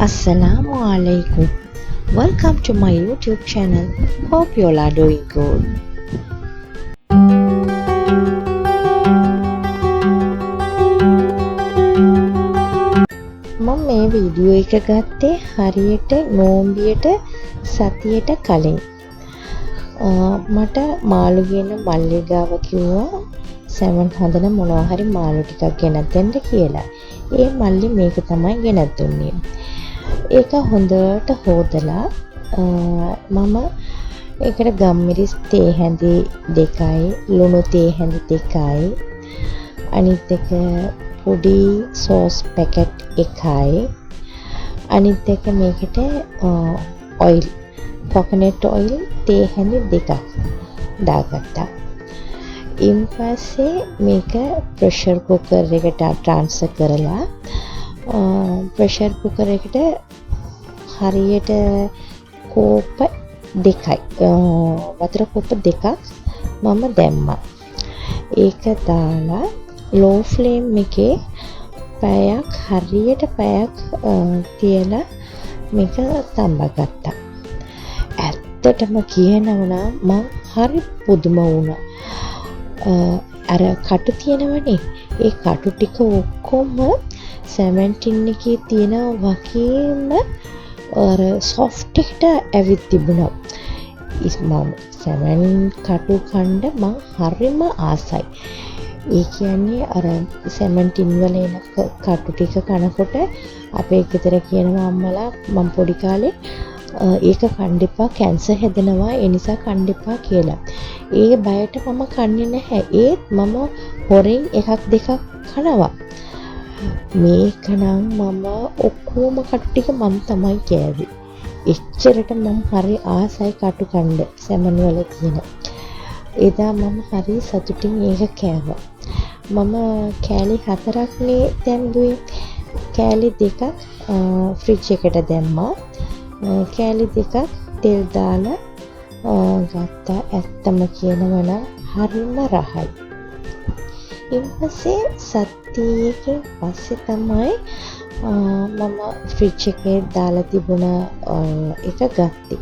Assalamu alaikum. Welcome to my YouTube channel. Hope you all are doing good. මම මේ video එක ගත්තේ හරියට නෝම්බියට සතියට කලින්. මට මාළු ගෙන මල්ලි ගාව කිව්වා සැමන් හදන මොනවා හරි මාළු ටිකක් ගෙනත් දෙන්න කියලා. ඒ මල්ලි මේක තමයි ගෙනත් දුන්නේ. ඒක හොඳට හොදලා මම ඒකට ගම්මිරිස් තේ හැඳි 2යි ලුණු තේ හැඳි 2යි අනිත් එක පොඩි සෝස් පැකට් 1යි අනිත් එක මේකට ඔයිල් කොකනට් ඔයිල් තේ හැඳි 2ක් දාගත්තා. ඊන් පස්සේ මේක ප්‍රෙෂර් කුකර් එකට ට්‍රාන්ස්ෆර් කරලා ප්‍රෙෂර් කුකර් එකට හරියට කෝප 2යි වතුර කෝප 2ක් මම දැම්මා. ඒක දාලා ලෝ ෆ්ලේම් එකේ පැයක් හරියට පැයක් තියලා මේක තඹගත්තා. ඇත්තටම කියනවා මම හරි පුදුම වුණා. අර කටු තියෙනවනේ ඒ කටු ටික ඔක්කොම සැමන් ටින් එකේ තියෙන වගේම අර සොෆ්ට් එකට ඇවිත් තිබුණා. මම සැමන් කටු කන්න මං හරිම ආසයි. ඒ කියන්නේ අර සැමන් ටින් වල එන කටු ටික කනකොට අපේ ගෙදර කියනවා අම්මලා මම පොඩි කාලේ ඒක කන්න එපා කැන්සර් හැදෙනවා ඒ නිසා කන්න එපා කියලා. ඒ බයට මම කන්නේ නැහැ. ඒත් මම හොරෙන් එකක් දෙකක් කනවා. මේක නම් මම ඔක්කොම කටු ටික මම තමයි කෑවේ. එච්චරට මම හරි ආසයි කටු කන්න සැමන් වල තියෙන. එදා මම හරි සතුටින් ඒක කෑවා. මම කෑලි 4ක්නේ දැම්බුවේ. කෑලි 2ක් ෆ්‍රිජ් එකට දැම්මා. කෑලි 2ක් තෙල් දාලා ගත්තා. ඇත්තම කියනවා නම් හරිම රහයි. ඊට පස්සේ සතියකින් පස්සේ තමයි මම ෆ්‍රිජ් එකේ දාලා තිබුණ එක ගත්තේ.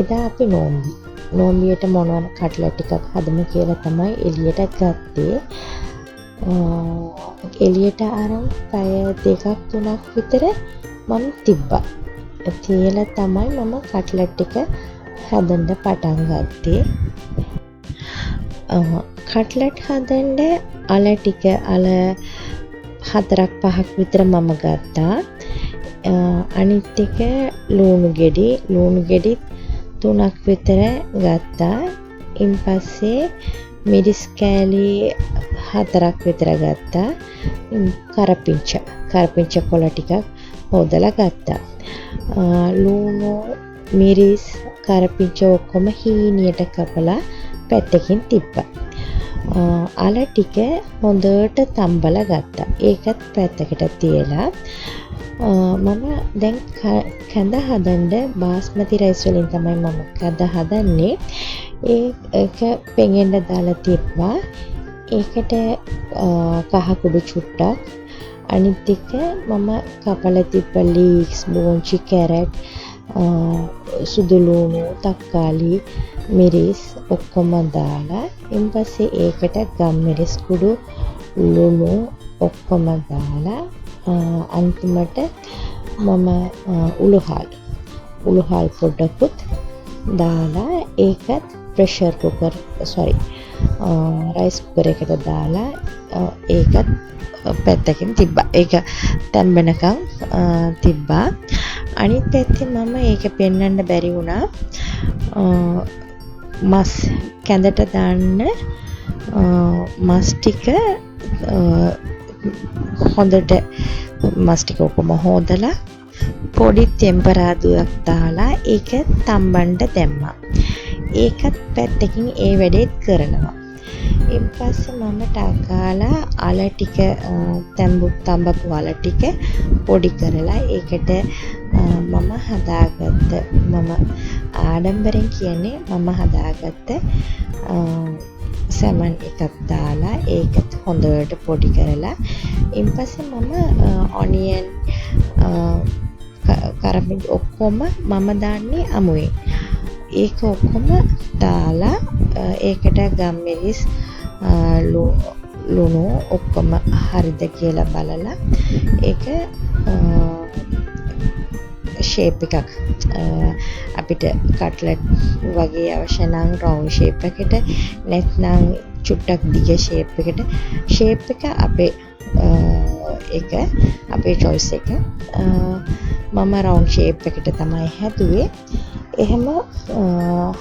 එදා අපි නෝම්බියට මොනවාන කට්ලට් ටිකක් හදමු කියලා තමයි එළියට ගත්තේ. එළියට අරන් පැය 2ක් 3ක් විතර මම තිබ්බා. තියලා තමයි මම කට්ලට් ටික හදන්න පටන් ගත්තේ. කට්ලට් හදන්න අල ටික අල 4ක් 5ක් විතර මම ගත්තා. අනිත් එක ලුණු ගෙඩි 3ක් විතර ගත්තා. ඊන් පස්සේ මිරිස් කෑලි 4ක් විතර ගත්තා. කරපිංච කොළ ටිකක් හොදලා ගත්තා. ලුණු මිරිස් කරපිංච ඔක්කොම හීනියට කපලා පැත්තකින් තිබ්බා. අල ටික හොඳට තම්බලා ගත්තා. ඒකත් පැත්තකට තියලා මම දැන් කැඳ හදන්න බාස්මති රයිස් වලින් තමයි මම කැඳ හදන්නේ. ඒක පෙඟෙන්න දාලා තිබ්බා. ඒකට කහ කුඩු චුට්ටක් අනිත් එක මම කපලා තිබ්බ ලීක්ස් බෝංචි කැරට් සුදු ලුණු තක්කාලි මිරිස් ඔක්කොම දාලා ඊට පස්සේ ඒකට ගම්මිරිස් කුඩු ලුණු ඔක්කොම දාලා අන්තිමට මම උළුහල් පොඩ්ඩකුත් දාලා ඒකත් ප්‍රෙෂර් කුකර් රයිස් කුකර් එකට දාලා ඒකත් පැත්තකින් තිබ්බා. ඒක තැම්බෙනකන් තිබ්බා. අනිත් පැත්තේ මම ඒක පෙන්වන්න බැරි වුණා. මස් කැඳට දාන්න මස් ටික හොඳට මස් ටික ඔක්කොම හොදලා පොඩි ටෙම්පරාදුවක් දාලා ඒක තම්බන්න දැම්මා. ඒකත් පැත්තකින් ඒ වැඩේත් කරනවා. ඊට පස්සේ මම ටකාලා අල ටික තඹපු අල ටික පොඩි කරලා ඒකට මම ආඩම්බරෙන් කියන්නේ මම හදාගත්ත සැමන් එකක් දාලා ඒකත් හොඳට පොඩි කරලා ඊට පස්සේ මම ඔනියන් කරපිංචා ඔක්කොම මම දාන්නේ අමුවේ. ඒක ඔක්කොම දාලා ඒකට ගම්මිරිස් ලුණු ඔක්කොම හරිද කියලා බලලා ඒක ෂේප් එකක් අපිට කට්ලට් වගේ අවශ්‍ය නම් රවුන්ඩ් ෂේප් එකකට නැත්නම් චුට්ටක් දිග ෂේප් එකට ෂේප් එක අපේ චොයිස් එක. මම රවුන්ඩ් ෂේප් එකට තමයි හැදුවේ. එහෙම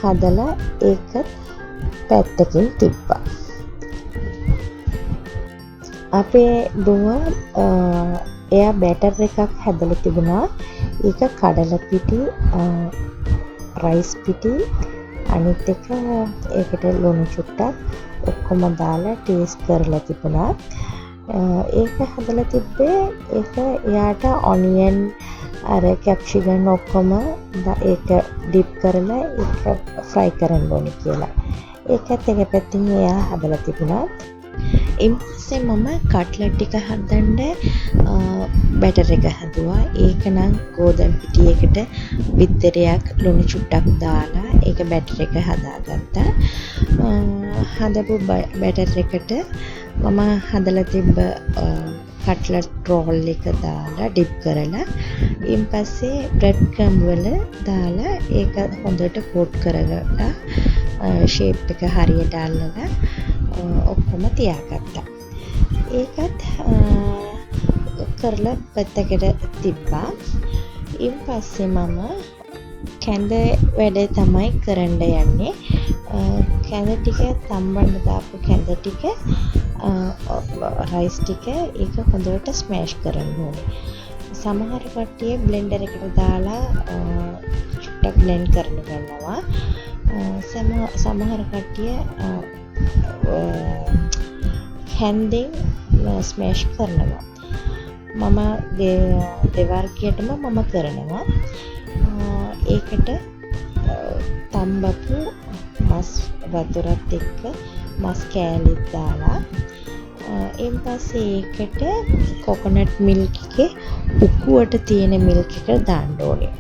හදලා ඒක පැත්තකින් තිබ්බා. අපේ දුව එයා බැටර් එකක් හැදලා තිබුණා. ඒක කඩල පිටි, රයිස් පිටි, අනිත් එක ඒකට ලුණු චුට්ටක් ඔක්කොම දාලා ටේස්ට් කරලා තිබුණා. ඒක හදලා තිබ්බේ ඒක එයාට ඔනියන් අර කැප්සිකම් ඔක්කොම ඒක ඩිප් කරලා ඒක ෆ්‍රයි කරන්න ඕනේ කියලා. ඒකත් එක පැත්තකින් එයා හදලා තිබුණා. ඊපස්සේ මම කට්ලට් ටික හදන්න බැටර් එක හදුවා. ඒක නම් ගෝධම් පිටියකට බිත්තරයක් ලුණු චුට්ටක් දාලා ඒක බැටර් එක හදාගත්තා. හදපු බැටර් එකට මම හදලා තිබ්බ කට්ලට් රෝල් එක දාලා ඩිප් කරලා ඊපස්සේ බ්‍රෙඩ් ක්‍රම්බ් වල දාලා ඒක හොඳට කෝට් කරගත්තා. ෂේප් එක හරියට අල්ලලා ඔක්කොම තියාගත්තා. ඒකත් කරලා පැත්තකට තිබ්බා. ඊපස්සේ මම කැඳ වැඩේ තමයි කරන්න යන්නේ. කැඳ ටික තම්බන්න දාපු කැඳ ටික රයිස් ටික ඒක හොඳට ස්මෑෂ් කරන්න ඕනේ. සමහර කට්ටිය බ්ලෙන්ඩර් එකට දාලා චුට්ටක් බ්ලෙන්ඩ් කරනවා. සමහර කට්ටිය හැන්ඩෙන් ස්මෑෂ් කරනවා. මම දෙවර්ගයටම මම කරනවා. ඒකට තම්බපු මස් වතුරත් එක්ක මස් කෑලිත් දාලා ඊපස්සේ ඒකට කොකොනට් මිල්ක් එකේ උකුවට තියෙන මිල්ක් එක දාන්න ඕනේ.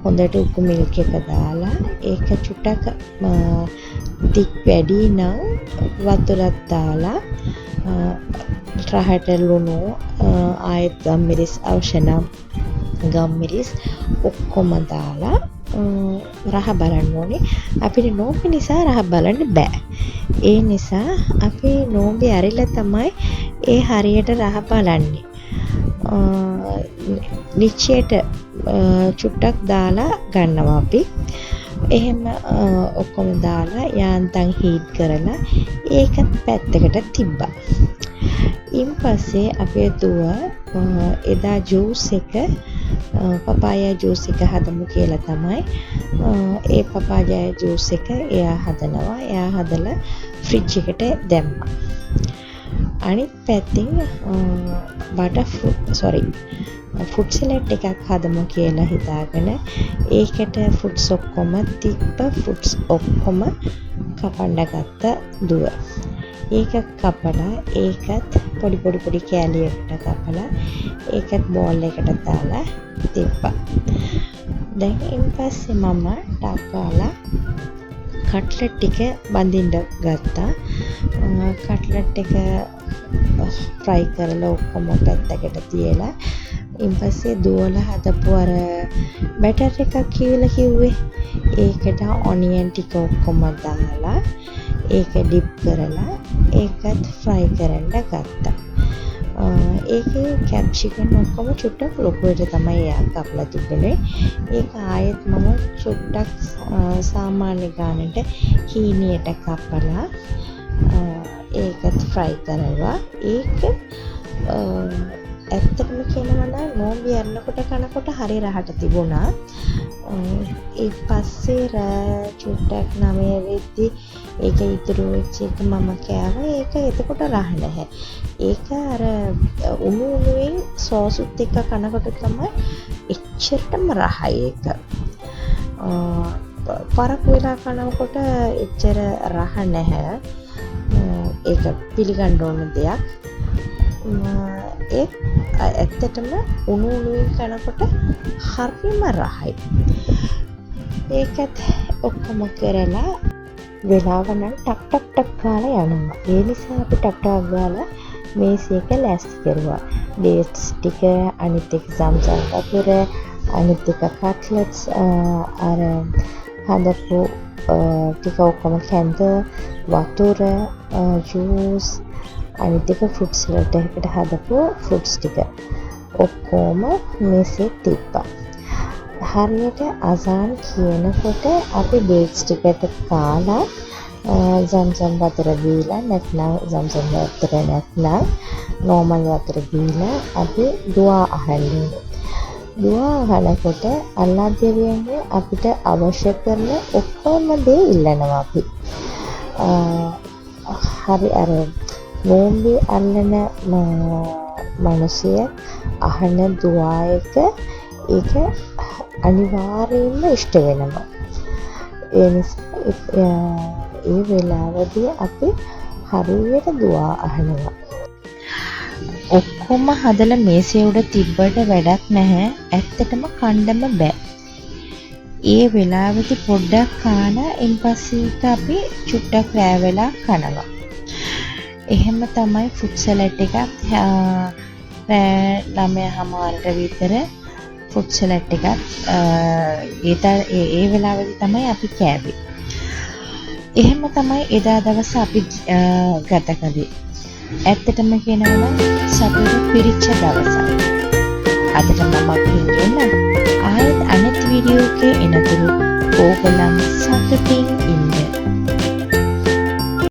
හොඳට උකු මිල්ක් එක දාලා ඒක චුට්ටක් තික් වැඩි නම් වතුරක් දාලා රහට ලුණු ආයෙත් ගම්මිරිස් අවශ්‍ය නම් ගම්මිරිස් ඔක්කොම දාලා රහ බලන්න ඕනේ. අපිට නෝම්බි නිසා රහ බලන්න බෑ. ඒ නිසා අපි නෝම්බි ඇරිලා තමයි ඒ හරියට රහ බලන්නේ. නිච්චයට චුට්ටක් දාලා ගන්නවා අපි. එහෙම ඔක්කොම දාලා යාන්තම් හීට් කරලා ඒකත් පැත්තකට තිබ්බා. ඊපස්සේ අපේ දුව එදා ජූස් එක පපායා ජූස් එක හදමු කියලා තමයි ඒ පපායා ජූස් එක එයා හදනවා. එයා හදලා ෆ්‍රිජ් එකට දැම්මා. අනිත් පැත්තෙන් ෆුඩ් සලාඩ් එකක් හදමු කියලා හිතාගෙන ඒකට ෆුඩ්ස් ඔක්කොම තිබ්බ ෆුඩ්ස් ඔක්කොම කපන්න ගත්ත දුව. ඒක කපලා ඒකත් පොඩි කෑලියකට කපලා ඒකත් බෝල් එකට දාලා තිබ්බා. දැන් ඊපස්සේ මම ටක්කාලා කට්ලට් ටික බඳින්න ගත්තා. කට්ලට් එක ෆ්‍රයි කරලා ඔක්කොම පැත්තකට තියලා ඊපස්සේ දුවලා හදපු අර බැටර් එකක් කියලා කිව්වේ ඒකට ඔනියන් ටික ඔක්කොම දාලා ඒක ඩිප් කරලා ඒකත් ෆ්‍රයි කරන්න ගත්තා. ඒකේ කැප්සිකම් ඔක්කොම චුට්ටක් ලොකුවට තමයි එයා කපලා තිබුණේ. ඒක ආයෙත් මම චුට්ටක් සාමාන්‍ය ගානට හීනියට කපලා ඒකත් ෆ්‍රයි කරනවා. ඒක ඇත්තටම කියනවා නම් නෝම්බි යනකොට කනකොට හරි රහට තිබුණා. ඊට පස්සේ රෑ චුට්ටක් 9 වෙද්දි ඒක ඉතුරු වෙච්ච එක මම කෑවා. ඒක එතකොට රහ නැහැ. ඒක අර උණුවෙන් සෝසුත් එක්ක කනකොට තමයි එච්චරටම රහයි ඒක. පරක්කු වෙලා කනකොට එච්චර රහ නැහැ. ඒක පිළිගන්න ඕන දෙයක්. ඒ ඇත්තටම උණු උණුවෙන් කනකොට හරිම රහයි. ඒකත් ඔක්කොම කරලා වෙලාව නම් ටක් ටක් ටක් ගාලා යනවා. ඒ නිසා අපි ටක් ටක් ගාලා මේසයක ලෑස්ති කරුවා. ඩේට්ස් ටික, අනිත් එක සම්සම් වතුර, අනිත් එක කට්ලට්ස්, අර හදපු ටික ඔක්කොම කැඳ, වතුර, ජූස්, අනිත් එක ෆෘට් සලාඩ් එකකට හදපු ෆෘට්ස් ටික ඔක්කොම මේසෙ තිබ්බා. හරියට අසාන් කියනකොට අපි ඩේට්ස් ටිකට කාලා සම්සම් වතුර බීලා, නැත්නම් සම්සම් වතුර නැත්නම් නෝමල් වතුර බීලා අපි දුආ අහන්නේ. දුආ අහනකොට අල්ලාහ් දෙවියන්ගේ අපිට අවශ්‍ය කරන ඔක්කොම දේ ඉල්ලනවා අපි. හරි අර නෝම්බේ අල්ලන මිනිසිය අහන දුආ එක ඒක අනිවාර්යයෙන්ම ඉෂ්ට වෙනවා. ඒ නිසා ඒ වෙලාවදී අපි හරියට දුආ අහනවා. ඔක්කොම හදලා මේසෙ උඩ තිබ්බට වැඩක් නැහැ. ඇත්තටම කණ්ඩම බෑ. ඒ වෙලාවෙදි පොඩ්ඩක් කාලා ඉන්පස්සේ අපි චුට්ටක් රෑ වෙලා කනවා. එහෙම තමයි ෆෘට් සලාඩ් එකක් රෑ 9:00ට විතර ෆෘට් සලාඩ් එකක් ඒ වෙලාවෙදි තමයි අපි කෑවේ. එහෙම තමයි එදා දවස අපි ගත කළේ. ඇත්තටම කියනවා නම් සතුට පිරිච්ච දවසක්. අදට මම කියන්නම් ආයෙත් අනෙත් වීඩියෝ එකේ එනතුරු ඕගොල්ලන් සතුටින් ඉන්න.